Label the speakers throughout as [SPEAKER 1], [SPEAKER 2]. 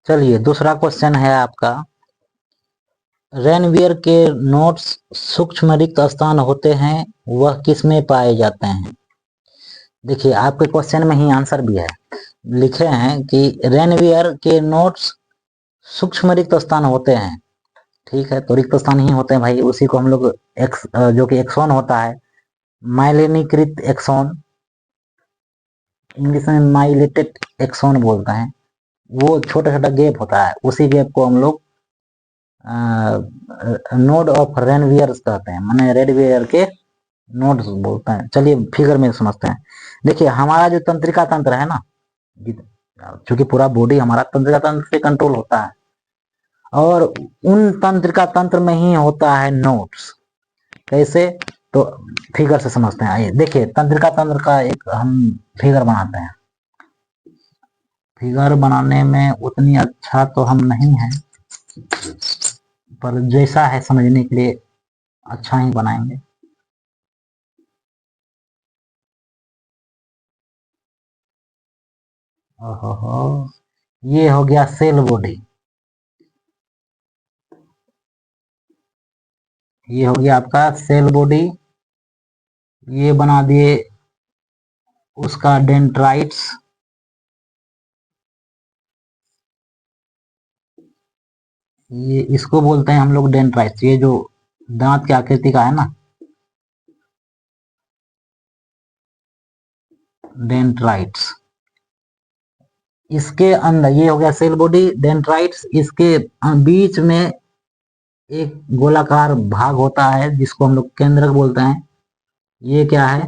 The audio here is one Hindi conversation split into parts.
[SPEAKER 1] चलिए दूसरा क्वेश्चन है आपका, रेनवियर के नोट्स सूक्ष्म रिक्त स्थान होते हैं, वह किसमें पाए जाते हैं? देखिए आपके क्वेश्चन में ही आंसर भी है, लिखे हैं कि रेनवियर के नोट्स सूक्ष्म रिक्त स्थान होते हैं। ठीक है, तो रिक्त स्थान ही होते हैं भाई, उसी को हम लोग जो कि एक्सॉन होता है, माइलिनीकृत एक्सॉन, इंग्लिश में माइलेटेड एक्सॉन बोलते हैं। वो छोटा छोटा गैप होता है, उसी गैप को हम लोग नोड ऑफ रेनवियर कहते हैं, माने रेनवियर के नोड्स बोलते हैं। चलिए फिगर में समझते हैं। देखिए हमारा जो तंत्रिका तंत्र है ना, क्योंकि पूरा बॉडी हमारा तंत्रिका तंत्र से कंट्रोल होता है, और उन तंत्रिका तंत्र में ही होता है नोड्स। कैसे? तो फिगर से समझते हैं। आइए देखिए, तंत्रिका तंत्र का एक हम फिगर बनाते हैं। फिगर बनाने में उतनी अच्छा तो हम नहीं है, पर जैसा है समझने के लिए अच्छा ही बनाएंगे। ओहो, ये हो गया सेल बॉडी, ये हो गया आपका सेल बॉडी। ये बना दिए उसका डेंड्राइट्स, ये इसको बोलते हैं हम लोग डेंड्राइट्स। ये जो दांत की आकृति का है ना, डेंड्राइट्स। इसके अंदर ये हो गया सेल बॉडी, डेंड्राइट्स। इसके बीच में एक गोलाकार भाग होता है जिसको हम लोग केंद्रक बोलते हैं। ये क्या है?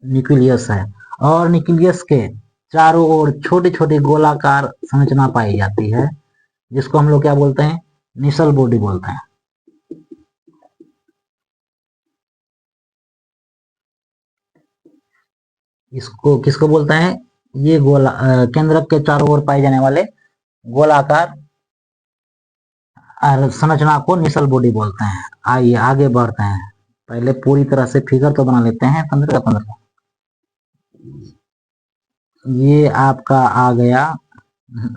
[SPEAKER 1] न्यूक्लियस है। और न्यूक्लियस के चारों ओर छोटी छोटी गोलाकार संरचना पाई जाती है, जिसको हम लोग क्या बोलते हैं? निसल बॉडी बोलते हैं। इसको किसको बोलते हैं? ये गोला केंद्रक के चारों ओर पाए जाने वाले गोलाकार संरचना को निसल बॉडी बोलते हैं। आइए आगे बढ़ते हैं, पहले पूरी तरह से फिगर तो बना लेते हैं तंत्रिका तंत्र का। ये आपका आ गया,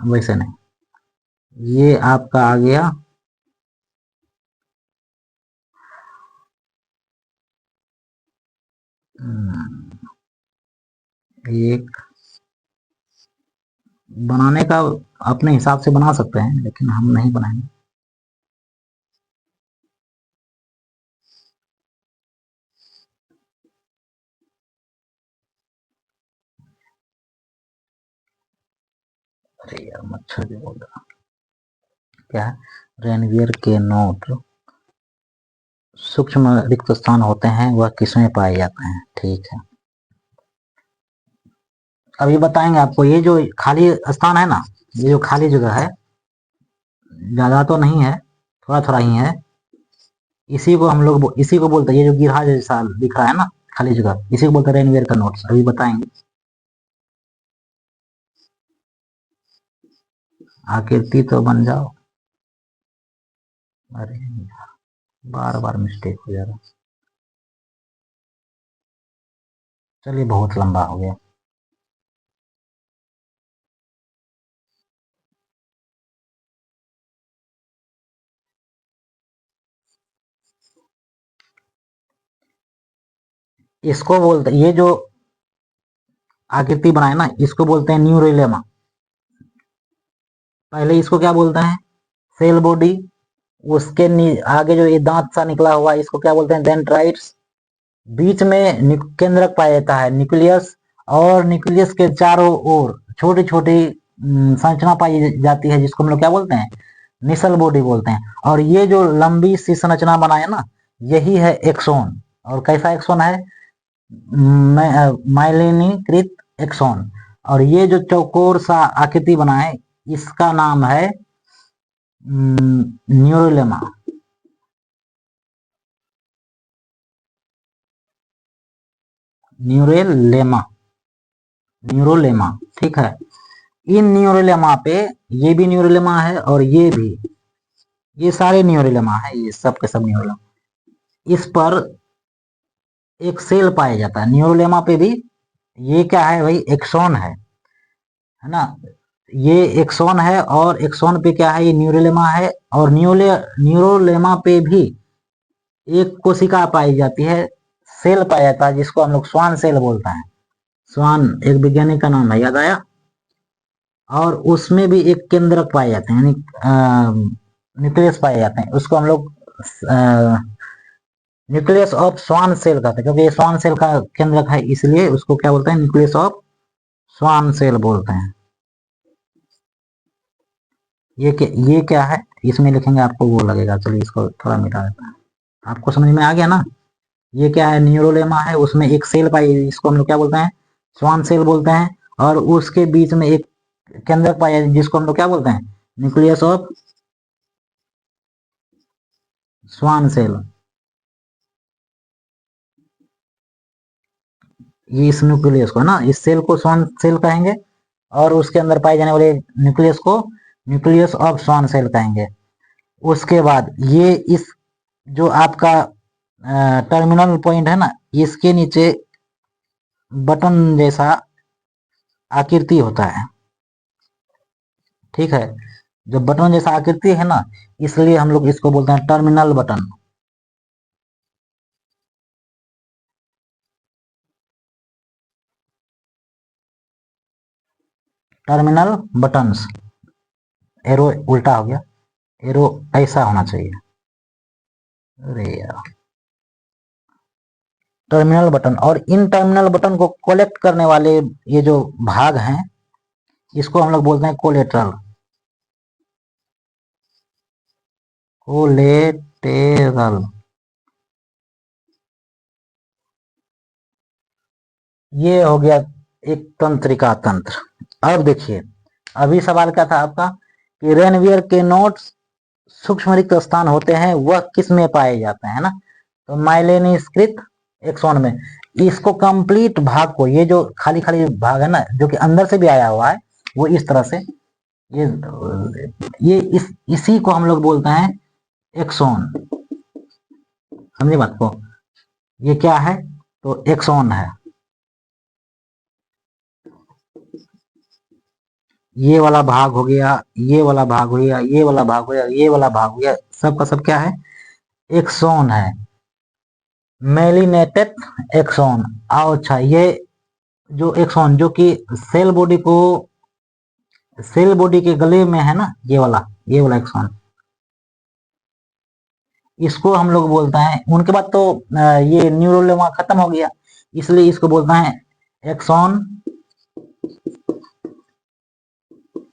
[SPEAKER 1] वैसे नहीं, ये आपका आ गया एक, बनाने का अपने हिसाब से बना सकते हैं, लेकिन हम नहीं बनाएंगे। अरे यार मच्छर भी बोल रहा, क्या है? रेनवियर के नोट सूक्ष्म रिक्त स्थान होते हैं, वह किसमें पाए जाते हैं? ठीक है, अभी बताएंगे आपको। ये जो खाली स्थान है ना, ये जो खाली जगह है, ज्यादा तो नहीं है, थोड़ा थोड़ा ही है, इसी को हम लोग इसी को बोलते हैं, ये जो गिरहा जैसा दिख रहा है ना खाली जगह, इसी को बोलते हैं रेनवियर का नोट्स। अभी बताएंगे। आकृति तो बन जाओ। अरे बार बार मिस्टेक हो जा रहा। चलिए बहुत लंबा हो गया। इसको बोलते, ये जो आकृति बनाए ना, इसको बोलते हैं न्यूरोलेमा। पहले इसको क्या बोलते हैं? Cell body. उसके आगे जो ये दांत सा निकला हुआ, इसको क्या बोलते हैं? डेंड्राइट्स। बीच में केंद्रक पाया जाता है, न्यूक्लियस। और न्यूक्लियस के चारों ओर छोटी छोटी संरचना पाई जाती है, जिसको हम लोग क्या बोलते हैं? निसल बॉडी बोलते हैं। और ये जो लंबी सी संरचना बनाए ना, यही है एक्सोन। और कैसा एक्सोन है? माइलिनीकृत एक्सोन। और ये जो चौकोर सा आकृति बनाए, इसका नाम है न्यूरोलेमा। न्यूरोलेमा, न्यूरोलेमा, ठीक है। इन न्यूरोलेमा पे, ये भी न्यूरोलेमा है और ये भी, ये सारे न्यूरोलेमा है, ये सब के सब न्यूरोलेमा। इस पर एक सेल पाया जाता है न्यूरोलेमा पे भी, ये क्या है भाई, एक्सॉन है ना। ये एक्सॉन है और एक्सॉन पे क्या है, ये न्यूरोलेमा है, और न्यूरोलेमा पे भी एक कोशिका पाई जाती है, सेल पाया जाता है, जिसको हम लोग स्वान सेल बोलते हैं। स्वान एक वैज्ञानिक का नाम है, याद आया। और उसमें भी एक केंद्रक पाए जाते हैं, यानी न्यूक्लियस पाए जाते हैं, उसको हम लोग न्यूक्लियस ऑफ स्वान सेल कहते हैं, क्योंकि ये स्वान सेल का केंद्रक है, इसलिए उसको क्या बोलते हैं, न्यूक्लियस ऑफ स्वान सेल बोलते हैं। ये क्या है, इसमें लिखेंगे आपको वो लगेगा, चलिए इसको थोड़ा मिटा देता है, आपको समझ में आ गया ना। ये क्या है, न्यूरोलेमा है, उसमें एक सेल पाई, इसको हम लोग क्या बोलते हैं, स्वान सेल बोलते हैं। और उसके बीच में एक केंद्रक पाया जाए, जिसको हम लोग क्या बोलते हैं, न्यूक्लियस ऑफ स्वान सेल। ये इस न्यूक्लियस को ना, इस सेल को स्वान सेल कहेंगे, और उसके अंदर पाए जाने वाले न्यूक्लियस को न्यूक्लियस ऑफ स्वान सेल कहेंगे। उसके बाद ये इस जो आपका टर्मिनल पॉइंट है ना, इसके नीचे बटन जैसा आकृति होता है, ठीक है। जब बटन जैसा आकृति है ना, इसलिए हम लोग इसको बोलते हैं terminal button. Terminal buttons, arrow उल्टा हो गया, एरो ऐसा होना चाहिए, अरे यार, टर्मिनल बटन। और इन टर्मिनल बटन को कलेक्ट करने वाले ये जो भाग हैं, इसको हम लोग बोलते हैं कोलेटरल। कोलेटेरल, ये हो गया एक तंत्रिका तंत्र। अब देखिए, अभी सवाल क्या था आपका, कि रेनवियर के नोट्स सूक्ष्म रिक्त स्थान होते हैं, वह किस में पाए जाते हैं ना। तो माइलिनेस्कृत एक्सॉन में। इसको कंप्लीट भाग को, ये जो खाली खाली भाग है ना, जो कि अंदर से भी आया हुआ है, वो इस तरह से, ये इसी को हम लोग बोलते हैं एक्सॉन। समझे बात को, ये क्या है, तो एक्सॉन है। ये वाला भाग हो गया, ये वाला भाग हो गया, ये वाला भाग हो गया, ये वाला भाग हो गया, सब का सब क्या है, एक्सॉन है, मेलिनेटेड एक्सॉन। अच्छा, ये जो एक्सॉन जो कि सेल बॉडी को, सेल बॉडी के गले में है ना, ये वाला एक्सॉन, इसको हम लोग बोलते हैं। उनके बाद तो ये न्यूरोलेमा खत्म हो गया, इसलिए इसको बोलते हैं एक्सॉन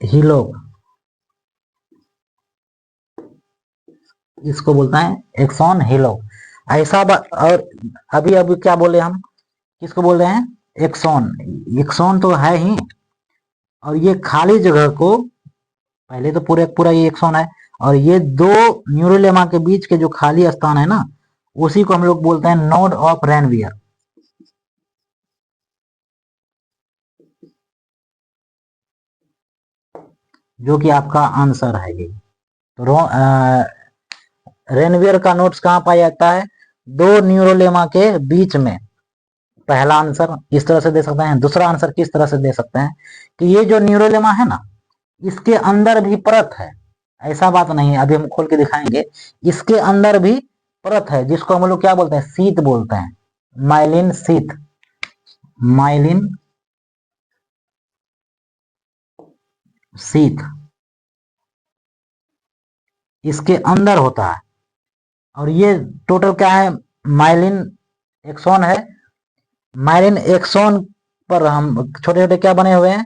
[SPEAKER 1] हीलो, इसको बोलते हैं एक्सॉन हीलो। ऐसा और अभी अभी क्या बोले हम, किसको बोल रहे हैं, एक्सॉन। एक्सॉन तो है ही, और ये खाली जगह को, पहले तो पूरे पूरा ये एक्सॉन है, और ये दो न्यूरोलेमा के बीच के जो खाली स्थान है ना, उसी को हम लोग बोलते हैं नोड ऑफ रेनवियर। जो कि आपका आंसर है ये। तो रेनवियर का नोड्स कहाँ पाया जाता है, दो न्यूरोलेमा के बीच में। पहला आंसर इस तरह से दे सकते हैं, दूसरा आंसर किस तरह से दे सकते हैं, कि ये जो न्यूरोलेमा है ना, इसके अंदर भी परत है, ऐसा बात नहीं है, अभी हम खोल के दिखाएंगे। इसके अंदर भी परत है, जिसको हम लोग क्या बोलते हैं, शीत बोलते हैं, माइलिन शीत, माइलिन शीत इसके अंदर होता है। और ये टोटल क्या है, माइलिन एक्सॉन है। माइलिन एक्सॉन पर हम छोटे छोटे क्या बने हुए हैं,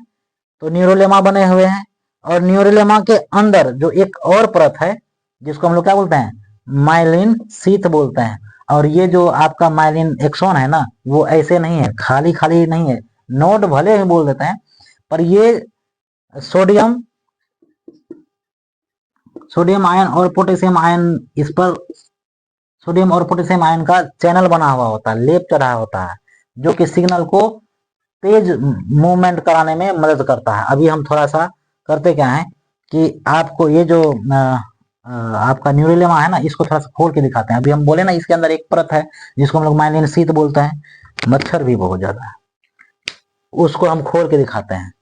[SPEAKER 1] तो न्यूरोलेमा बने हुए हैं। और न्यूरोलेमा के अंदर जो एक और परत है, जिसको हम लोग क्या बोलते हैं, माइलिन शीत बोलते हैं। और ये जो आपका माइलिन एक्सॉन है ना, वो ऐसे नहीं है, खाली खाली नहीं है, नोड भले ही बोल देते हैं, पर ये सोडियम सोडियम आयन और पोटेशियम आयन, इस पर सोडियम और पोटेशियम आयन का चैनल बना हुआ होता है, लेप चढ़ा होता है, जो कि सिग्नल को तेज मूवमेंट कराने में मदद करता है। अभी हम थोड़ा सा करते क्या है, कि आपको ये जो आपका न्यूरोलेमा है ना, इसको थोड़ा सा खोल के दिखाते हैं। अभी हम बोले ना, इसके अंदर एक परत है, जिसको हम लोग माइलिन शीत बोलते हैं। मच्छर भी बहुत ज्यादा है, उसको हम खोल के दिखाते हैं।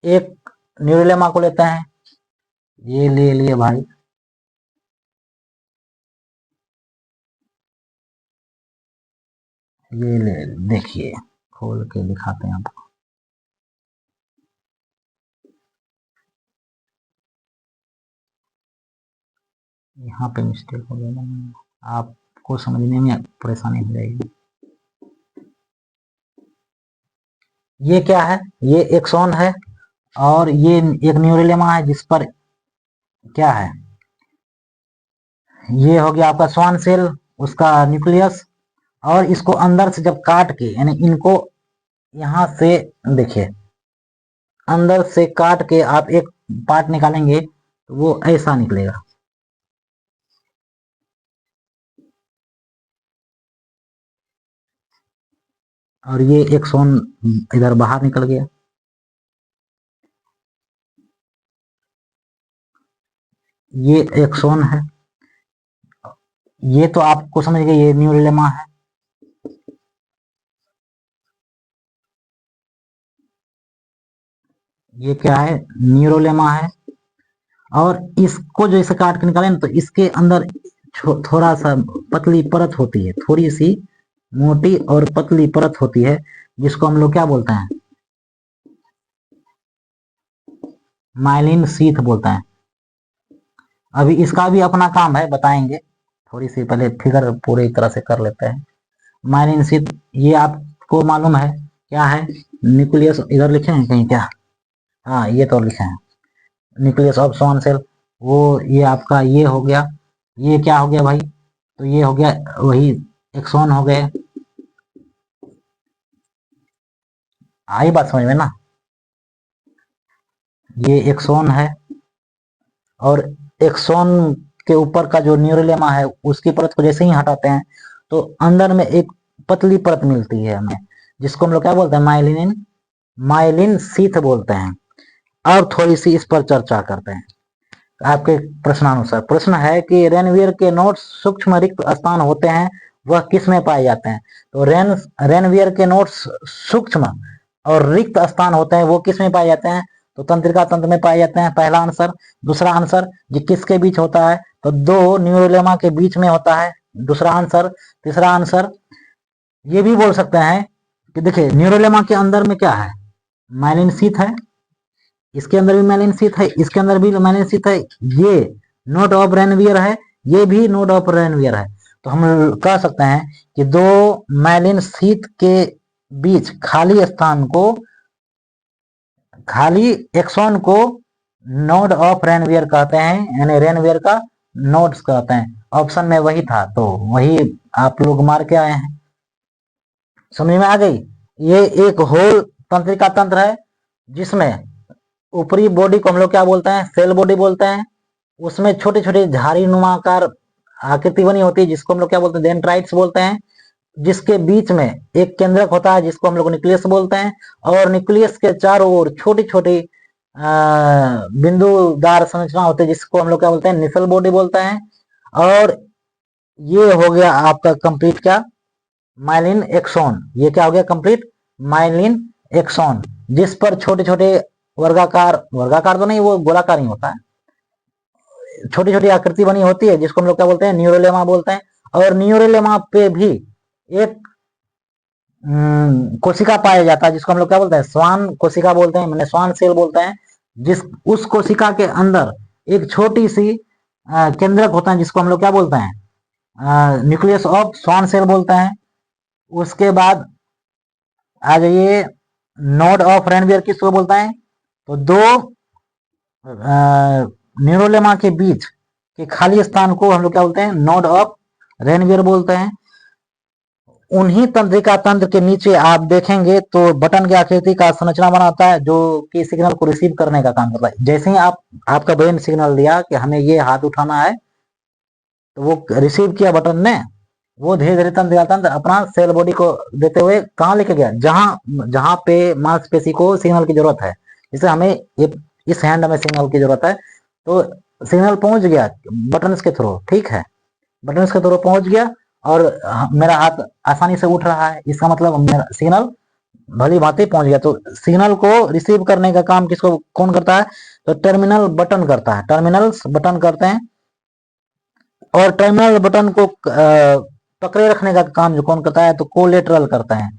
[SPEAKER 1] एक न्यूरोलेमा को लेते हैं, ये ले लिए भाई, ये ले, देखिए खोल के दिखाते हैं आपको। यहाँ पे मिस्टेक हो गया ना, आपको समझने में परेशानी हो जाएगी। ये क्या है, ये एक्सॉन है और ये एक न्यूरोलेमा है जिस पर क्या है, ये हो गया आपका स्वान सेल, उसका न्यूक्लियस, और इसको अंदर से जब काट के, यानी इनको यहां से देखिए अंदर से काट के आप एक पार्ट निकालेंगे तो वो ऐसा निकलेगा। और ये एक्सॉन इधर बाहर निकल गया। ये एक्सॉन है, ये तो आपको समझ गए, ये न्यूरोलेमा है। ये क्या है, न्यूरोलेमा है। और इसको जो इसे काट के निकाले ना, तो इसके अंदर थोड़ा सा पतली परत होती है, थोड़ी सी मोटी और पतली परत होती है, जिसको हम लोग क्या बोलते हैं, माइलिन शीथ बोलते हैं। अभी इसका भी अपना काम है, बताएंगे, थोड़ी सी पहले फिगर पूरी तरह से कर लेते हैं। माइलिन शीथ, ये आपको मालूम है क्या है, न्यूक्लियस इधर लिखे हैं कहीं क्या, हाँ ये तो लिखे हैं, न्यूक्लियस ऑफ स्वान सेल, वो ये आपका ये हो गया। ये क्या हो गया भाई, तो ये हो गया वही एक्सॉन हो गए। आई बात समझ में ना, ये एक्सॉन है, और एक्सॉन के ऊपर का जो न्यूरोलेमा है उसकी परत को जैसे ही हटाते हैं तो अंदर में एक पतली परत मिलती है हमें, जिसको हम लोग क्या बोलते हैं, माइलिन, माइलिन शीथ बोलते हैं। अब थोड़ी सी इस पर चर्चा करते हैं आपके प्रश्नानुसार। प्रश्न है कि रेनवीयर के नोट्स सूक्ष्म रिक्त स्थान होते हैं, वह किस में पाए जाते हैं। तो रेनवीयर के नोट्स सूक्ष्म और रिक्त स्थान होते हैं, वो किस में पाए जाते हैं, तो तंत्रिका तंत्र में पाए जाते हैं, पहला आंसर। दूसरा आंसर, ये किसके बीच होता है, तो दो न्यूरोलेमा के बीच में होता है, दूसरा आंसर। तीसरा आंसर, ये भी बोल सकते हैं कि देखिए न्यूरोलेमा के अंदर में क्या है, माइलिन शीथ है, इसके अंदर भी मैलिन शीथ है, इसके अंदर भी मैलिन शीथ है, ये नोड ऑफ रेनवियर है, ये भी नोड ऑफ रेनवियर है। तो हम कह सकते हैं कि दो मैलिन शीथ के बीच खाली स्थान को, खाली एक्सॉन को नोड ऑफ रेनवियर कहते हैं, यानी रेनवियर का नोड्स कहते हैं। ऑप्शन में वही था, तो वही आप लोग मार के आए हैं। समझ में आ गई। ये एक होल तंत्रिका तंत्र है जिसमें ऊपरी बॉडी को हम लोग क्या बोलते हैं, सेल बॉडी बोलते हैं। उसमें छोटे छोटे झाड़ी नुमाकार आकृति बनी होती है जिसको हम लोग क्या बोलते हैं, डेंड्राइट्स बोलते हैं। जिसके बीच में एक केंद्रक होता है जिसको हम लोग न्यूक्लियस बोलते हैं, और न्यूक्लियस के चारों ओर छोटी छोटी बिंदुदार संरचना होती है जिसको हम लोग क्या बोलते हैं, निफल बॉडी बोलते हैं। और ये हो गया आपका कंप्लीट क्या, माइलिन एक्सॉन। ये क्या हो गया कंप्लीट, माइलिन एक्सॉन, जिस पर छोटे छोटे वर्गाकार, वर्गाकार तो नहीं, वो गोलाकार ही होता है, छोटी छोटी आकृति बनी होती है जिसको हम लोग क्या बोलते हैं, न्यूरोलेमा बोलते हैं। और न्यूरोलेमा पे भी एक कोशिका पाया जाता है जिसको हम लोग क्या बोलते हैं, स्वान कोशिका बोलते हैं, मैंने स्वान सेल बोलते हैं। जिस उस कोशिका के अंदर एक छोटी सी केंद्रक होता है जिसको हम लोग क्या बोलते हैं, न्यूक्लियस ऑफ स्वान सेल बोलते हैं। उसके बाद आ जाइए, नोड ऑफ रेनवियर किसको बोलता है, तो दो न्यूरोलेमा के बीच के खाली स्थान को हम लोग क्या बोलते हैं, नोड ऑफ रेनवियर बोलते हैं। उन्हीं तंत्रिका तंत्र के नीचे आप देखेंगे तो बटन की आकृति का संरचना बनाता है जो कि सिग्नल को रिसीव करने का काम करता है। जैसे ही आपका ब्रेन सिग्नल दिया कि हमें ये हाथ उठाना है, तो वो रिसीव किया बटन ने, वो धीरे धीरे तंत्रिका तंत्र अपना सेल बॉडी को देते हुए कहाँ लेके गया, जहां जहां पे मांसपेशी को सिग्नल की जरूरत है। जैसे हमें इस हैंड में सिग्नल की जरूरत है, तो सिग्नल पहुंच गया बटन के थ्रू, ठीक है, बटन के थ्रू पहुंच गया। और मेरा हाथ आसानी से उठ रहा है, इसका मतलब मेरा सिग्नल भली भांति पहुंच गया। तो सिग्नल को रिसीव करने का काम किसको कौन करता है? तो टर्मिनल बटन करता है, टर्मिनल्स बटन करते हैं। और टर्मिनल बटन को पकड़े रखने का काम जो कौन करता है? तो कोलेटरल करता है।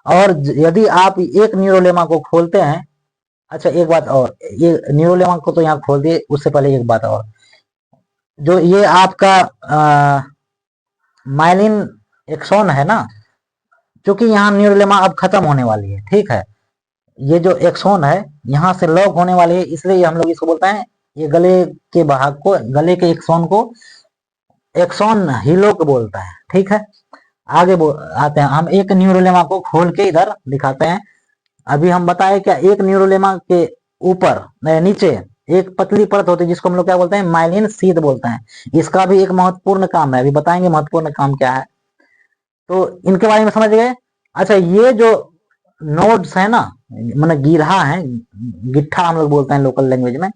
[SPEAKER 1] और यदि आप एक न्यूरोलेमा को खोलते हैं, अच्छा एक बात और, ये न्यूरोलेमा को तो यहाँ खोल दिए, उससे पहले एक बात और, जो ये आपका माइलिन एक्सॉन है ना, क्योंकि यहाँ न्यूरोलेमा अब खत्म होने वाली है, ठीक है, ये जो एक्सॉन है यहाँ से लॉक होने वाली है, इसलिए हम लोग इसको बोलते हैं, ये गले के भाग को, गले के एक्सॉन को एक्सॉन हीलोक बोलता है, ठीक है। आगे आते हैं, हम एक न्यूरोलेमा को खोल के इधर दिखाते हैं। अभी हम बताए क्या, एक न्यूरोलेमा के ऊपर नीचे एक पतली परत होती है जिसको हम लोग क्या बोलते हैं? माइलिन शीथ बोलते हैं। इसका भी एक महत्वपूर्ण काम है, अभी बताएंगे महत्वपूर्ण काम क्या है। तो इनके बारे में समझ गए। अच्छा, ये जो नोड्स है ना, मतलब गिरहा है, गिट्ठा हम लोग बोलते हैं लोकल लैंग्वेज में,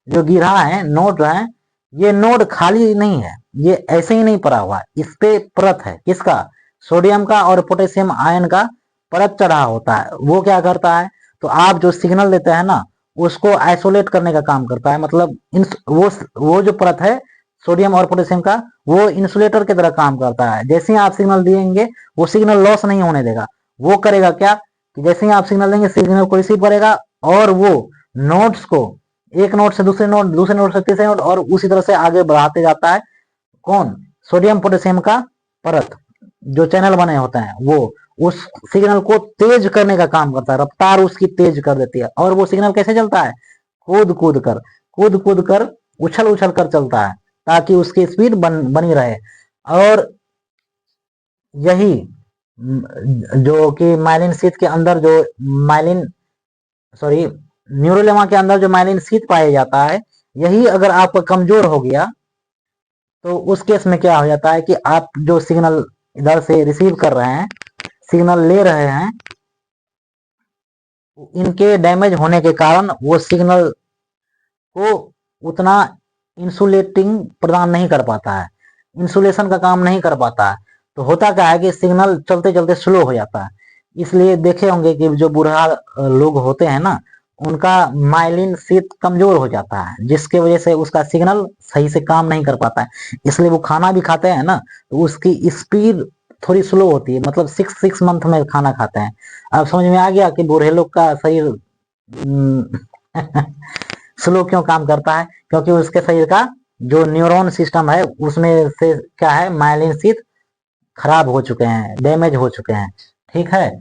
[SPEAKER 1] जो गिरहा है, नोड है, ये नोड खाली नहीं है, ये ऐसे ही नहीं पड़ा हुआ है, इस पे परत है, किसका? सोडियम का और पोटेशियम आयन का परत चढ़ा होता है। वो क्या करता है? तो आप जो सिग्नल देते हैं ना, उसको आइसोलेट करने का काम करता है। मतलब वो जो परत है सोडियम और पोटेशियम का, वो इंसुलेटर की तरह काम करता है। जैसे ही आप सिग्नल देंगे, वो सिग्नल लॉस नहीं होने देगा। वो करेगा क्या कि जैसे ही आप सिग्नल देंगे, सिग्नल को रिसीव करेगा और वो नोड्स को एक नोड से दूसरे नोड, दूसरे नोड से तीसरे नोड, और उसी तरह से आगे बढ़ाते जाता है। कौन? सोडियम पोटेशियम का परत, जो चैनल बने होते हैं, वो उस सिग्नल को तेज करने का काम करता है, रफ्तार उसकी तेज कर देती है। और वो सिग्नल कैसे चलता है? कूद कूद कर, कूद कूद कर, उछल उछल कर चलता है, ताकि उसकी स्पीड बनी रहे। और यही जो कि माइलिन शीथ के अंदर जो माइलिन, सॉरी, न्यूरोलेमा के अंदर जो माइलिन शीथ पाया जाता है, यही अगर आपका कमजोर हो गया, तो उस केस में क्या हो जाता है कि आप जो सिग्नल इधर से रिसीव कर रहे हैं, सिग्नल ले रहे हैं, इनके डैमेज होने के कारण वो सिग्नल को उतना इंसुलेटिंग प्रदान नहीं कर पाता है, इंसुलेशन का काम नहीं कर पाता है। तो होता क्या है कि सिग्नल चलते चलते स्लो हो जाता है। इसलिए देखे होंगे कि जो बूढ़ा लोग होते हैं ना, उनका माइलिन शीथ कमजोर हो जाता है, जिसके वजह से उसका सिग्नल सही से काम नहीं कर पाता है। इसलिए वो खाना भी खाते हैं ना, तो उसकी स्पीड थोड़ी स्लो होती है, मतलब 6 मंथ में खाना खाते हैं। अब समझ में आ गया कि बूढ़े लोग का शरीर स्लो क्यों काम करता है? क्योंकि उसके शरीर का जो न्यूरॉन सिस्टम है, उसमें से क्या है, माइलिन शीथ खराब हो चुके हैं, डैमेज हो चुके हैं, ठीक है।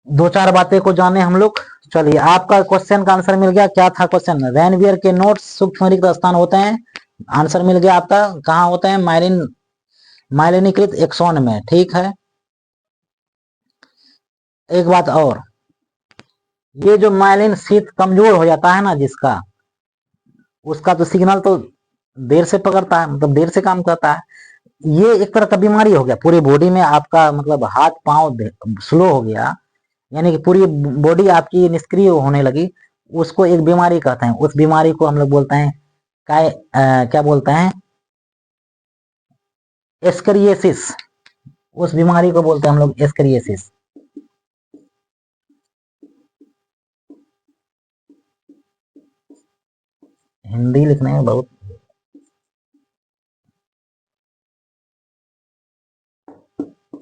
[SPEAKER 1] दो चार बातें को जाने हम लोग। चलिए, आपका क्वेश्चन का आंसर मिल गया। क्या था क्वेश्चन? रैनवियर के नोट्स सूक्ष्म रिक्त स्थान होते हैं। आंसर मिल गया आपका, कहाँ होते हैं? माइलिनीकृत एक्सॉन में, ठीक है। एक बात और, ये जो माइलिन शीथ कमजोर हो जाता है ना जिसका, उसका तो सिग्नल तो देर से पकड़ता है, मतलब देर से काम करता है। ये एक तरह का बीमारी हो गया पूरी बॉडी में, आपका मतलब हाथ पांव स्लो हो गया, यानी कि पूरी बॉडी आपकी निष्क्रिय होने लगी। उसको एक बीमारी कहते हैं। उस बीमारी को हम लोग बोलते हैं क्या बोलते हैं? एस्करिएसिस। उस बीमारी को बोलते हैं हम लोग एस्करिएसिस। हिंदी लिखने में बहुत,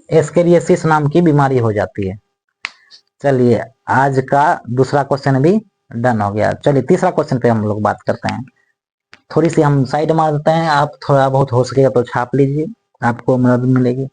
[SPEAKER 1] एस्करिएसिस नाम की बीमारी हो जाती है। चलिए, आज का दूसरा क्वेश्चन भी डन हो गया। चलिए, तीसरा क्वेश्चन पे हम लोग बात करते हैं। थोड़ी सी हम साइड मार देते हैं, आप थोड़ा बहुत हो सकेगा तो छाप लीजिए, आपको मदद मिलेगी।